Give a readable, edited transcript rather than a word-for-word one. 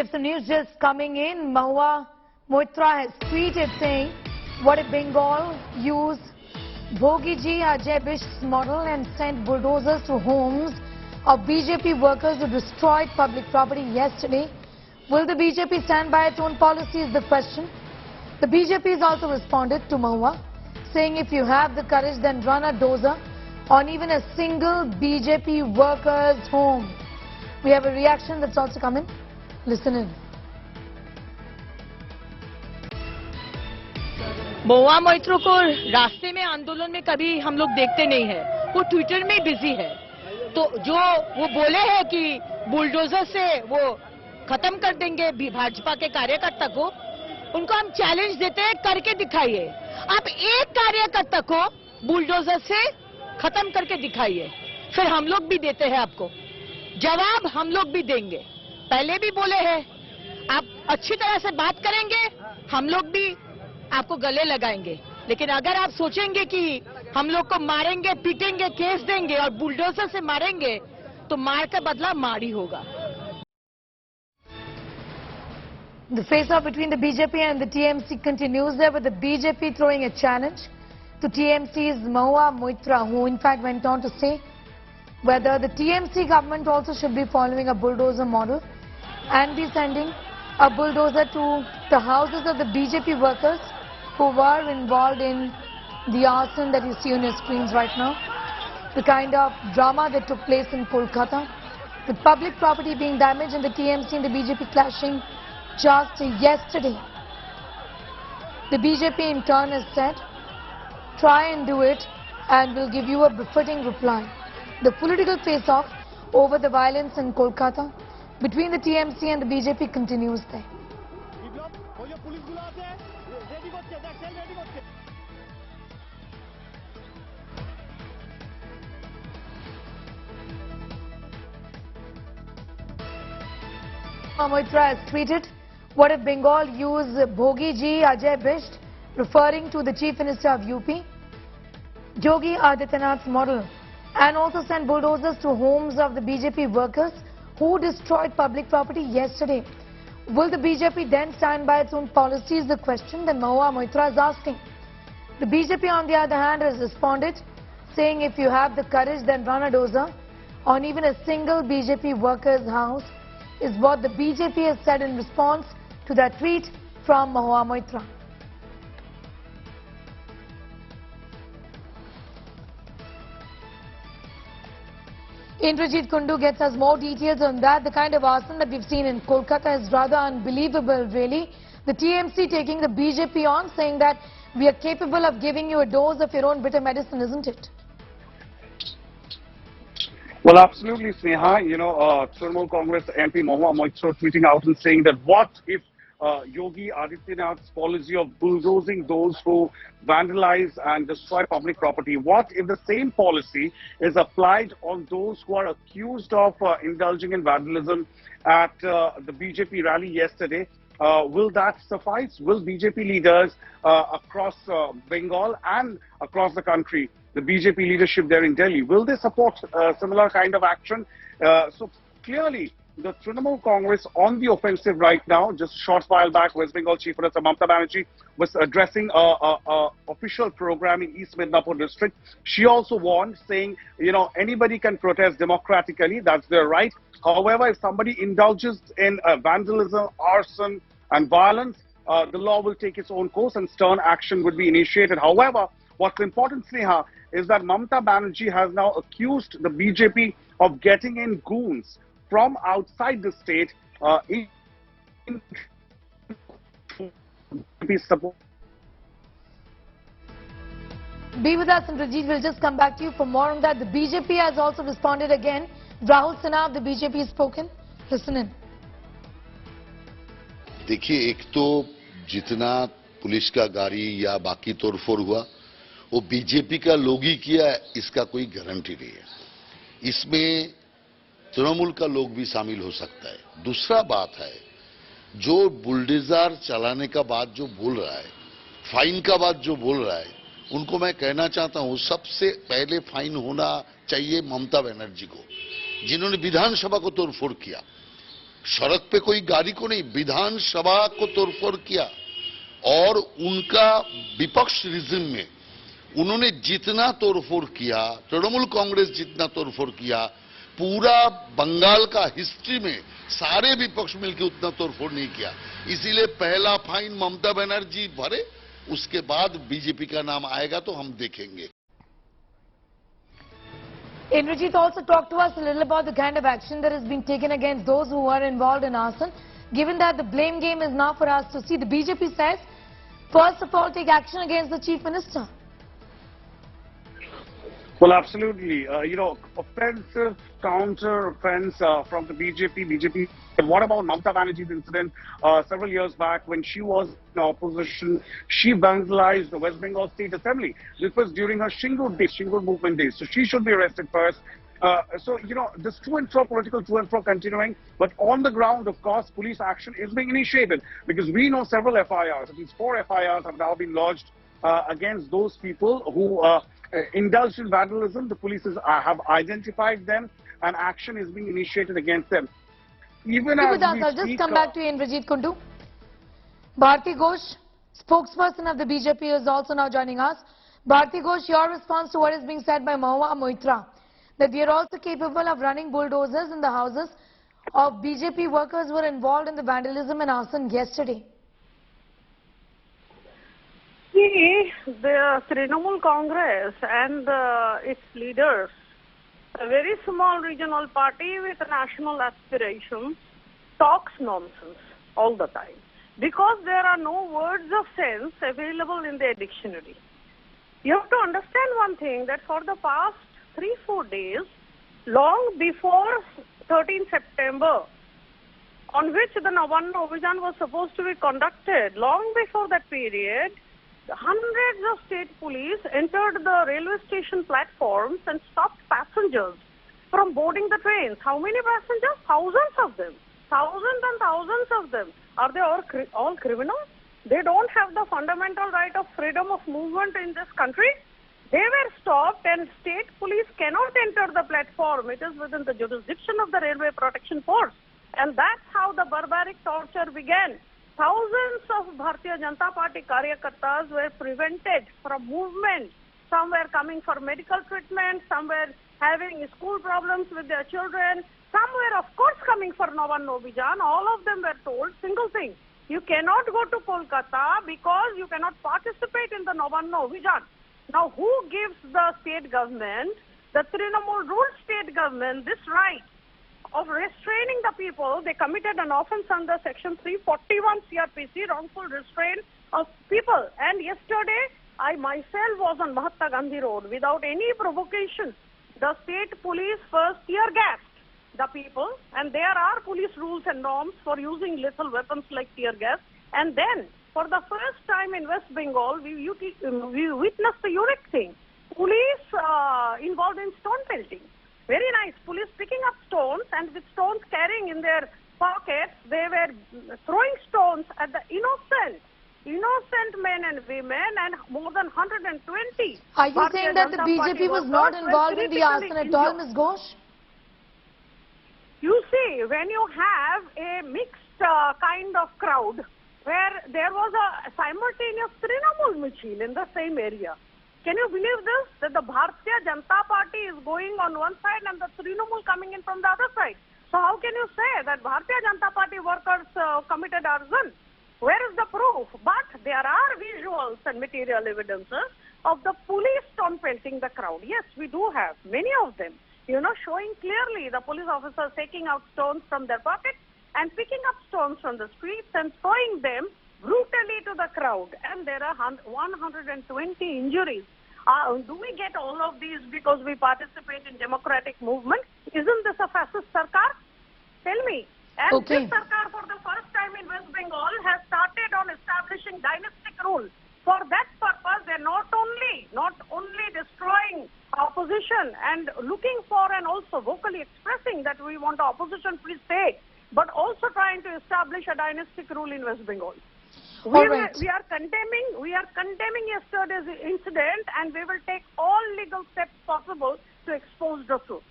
have some news just coming in. Mahua Moitra has tweeted saying, what if Bengal use Bhogi Ji Ajay Bish's model and sent bulldozers to homes of BJP workers who destroyed public property yesterday? Will the BJP stand by its own policy is the question. The BJP has also responded to Mahua, saying if you have the courage, then run a dozer on even a single BJP worker's home. We have a reaction that's also coming. Listen in. Mahua Moitra को रास्ते में आंदोलन में कभी हम लोग देखते नहीं है, वो ट्विटर में बिजी है। तो जो वो बोले हैं कि बुलडोजर से वो खत्म कर देंगे भाजपा के कार्यकर्ता को, उनको हम चैलेंज देते हैं, करके दिखाइए। आप एक कार्यकर्ता को बुलडोजर से खत्म करके दिखाइए, फिर हम लोग भी देते हैं आपको जवाब, हम लोग भी देंगे। पहले भी बोले हैं, आप अच्छी तरह से बात करेंगे, हम लोग भी आपको गले लगाएंगे। लेकिन अगर आप सोचेंगे कि हम लोग को मारेंगे, पीटेंगे, केस देंगे और बुलडोजर से मारेंगे, तो मार का बदला मार ही होगा। The face-off between the BJP and the TMC continues there, with the BJP throwing a challenge to TMC's Mahua Moitra, who in fact went on to say whether the TMC government also should be following a bulldozer model and be sending a bulldozer to the houses of the BJP workers who were involved in the arson that you see on your screens right now. The kind of drama that took place in Kolkata, with public property being damaged and the TMC and the BJP clashing just yesterday. The BJP in turn has said, try and do it and we'll give you a befitting reply. The political face-off over the violence in Kolkata between the TMC and the BJP continues there. Mahua Moitra has tweeted, what if Bengal use Bhogi Ji Ajay Bish, referring to the Chief Minister of UP, Yogi Adityanath's model, and also send bulldozers to homes of the BJP workers who destroyed public property yesterday. Will the BJP then stand by its own policy is the question that Mahua Moitra is asking. The BJP on the other hand has responded, saying if you have the courage, then run a dozer on even a single BJP worker's house, is what the BJP has said in response to that tweet from Mahua Moitra. Indrajit Kundu gets us more details on that. The kind of arson that we've seen in Kolkata is rather unbelievable, really. The TMC taking the BJP on, saying that we are capable of giving you a dose of your own bitter medicine, isn't it? Well, absolutely, Sneha. You know, Trinamool Congress MP Mahua Moitra tweeting out and saying that what if Yogi Adityanath's policy of bulldozing those who vandalize and destroy public property, what if the same policy is applied on those who are accused of indulging in vandalism at the BJP rally yesterday? Will that suffice? Will BJP leaders across Bengal and across the country, the BJP leadership there in Delhi, will they support similar kind of action? So clearly, the Trinamool Congress on the offensive right now. Just a short while back, West Bengal Chief Minister Mamata Banerjee was addressing a official program in East Midnapur district. She also warned, saying, you know, anybody can protest democratically, that's their right. However, if somebody indulges in vandalism, arson and violence, the law will take its own course and stern action would be initiated. However, what's important, Sneha, is that Mamata Banerjee has now accused the BJP of getting in goons from outside the state in support. Be with us, and Rajit will just come back to you for more on that. The BJP has also responded again. Rahul Sinha of the BJP has spoken. Listen in. देखिए, एक तो जितना police का गाड़ी या बाकी तोड़फोड़ हुआ वो बीजेपी का लोग ही किया, इसका कोई गारंटी नहीं है। इसमें तृणमूल का लोग भी शामिल हो सकता है। दूसरा बात है, जो बुलडोजर चलाने का बात जो बोल रहा है, फाइन का बात जो बोल रहा है, उनको मैं कहना चाहता हूं सबसे पहले फाइन होना चाहिए ममता बनर्जी को, जिन्होंने विधानसभा को तोड़फोड़ किया। सड़क पे कोई गाड़ी को नहीं, विधानसभा को तोड़फोड़ किया। और उनका विपक्ष रिजिम में उन्होंने जितना तोड़फोड़ किया, तृणमूल कांग्रेस जितना तोड़फोड़ किया, पूरा बंगाल का हिस्ट्री में सारे विपक्ष मिलकर उतना तोड़फोड़ नहीं किया। इसीलिए पहला फाइन ममता बनर्जी भरे, उसके बाद बीजेपी का नाम आएगा तो हम देखेंगे। Indrajit also talked to us a little about the kind of action that has been taken against those who are involved in arson. Given that the blame game is now for us to see, the BJP says, first of all, take action against the Chief Minister. Well, absolutely. Offensive counter-offense from the BJP. And what about Mamata Banerjee's incident several years back when she was in opposition? She vandalized the West Bengal State Assembly. This was during her Shingur movement days. So she should be arrested first. This political to and fro continuing. But on the ground, of course, police action is being initiated. Because we know several FIRs, at least 4 FIRs have now been lodged against those people who indulged in vandalism. The police have identified them and action is being initiated against them. Even as we I'll just come back to you, Indrajit Kundu. Bharati Ghosh, spokesperson of the BJP, is also now joining us. Bharati Ghosh, your response to what is being said by Mahua Moitra, that they are also capable of running bulldozers in the houses of BJP workers who were involved in the vandalism and arson yesterday. See, the Trinamool Congress and its leaders, a very small regional party with national aspirations, talks nonsense all the time because there are no words of sense available in their dictionary. You have to understand one thing, that for the past 3-4 days, long before 13 September, on which the Navanna Abhijan was supposed to be conducted, long before that period, hundreds of state police entered the railway station platforms and stopped passengers from boarding the trains. How many passengers? Thousands of them. Thousands and thousands of them. Are they all criminals? They don't have the fundamental right of freedom of movement in this country. They were stopped and state police cannot enter the platform. It is within the jurisdiction of the Railway Protection Force. And that's how the barbaric torture began. Thousands of Bharatiya Janata Party karyakartas were prevented from movement. Some were coming for medical treatment, some were having school problems with their children, some were of course coming for Navanna Abhijan. All of them were told single thing: you cannot go to Kolkata because you cannot participate in the Navanna Abhijan. Now who gives the state government, the Trinamool ruled state government, this right of restraining the people? They committed an offence under section 341 CRPC, wrongful restraint of people. And yesterday, I myself was on Mahatma Gandhi Road without any provocation. The state police first tear gassed the people, and there are police rules and norms for using lethal weapons like tear gas. And then, for the first time in West Bengal, we witnessed a unique thing. Police involved in stone pelting. Very nice. Police picking up stones and with stones carrying in their pockets, they were throwing stones at the innocent men and women, and more than 120. Are you saying that the BJP was not involved in the arson at all, Ms. Ghosh? You see, when you have a mixed kind of crowd, where there was a simultaneous Trinamool Michil in the same area. Can you believe this? That the Bharatiya Janata Party is going on one side and the Trinamool coming in from the other side. So how can you say that Bharatiya Janata Party workers committed arson? Where is the proof? But there are visuals and material evidences of the police stone pelting the crowd. Yes, we do have many of them. Showing clearly the police officers taking out stones from their pockets and picking up stones from the streets and throwing them brutally to the crowd. And there are 120 injuries. Do we get all of these because we participate in democratic movement? Isn't this a fascist sarkar? Tell me. And this sarkar, for the first time in West Bengal, has started on establishing dynastic rule. For that purpose, they're not only destroying opposition and looking for and also vocally expressing that we want the opposition free state, but also trying to establish a dynastic rule in West Bengal. We are condemning yesterday's incident, and we will take all legal steps possible to expose the truth.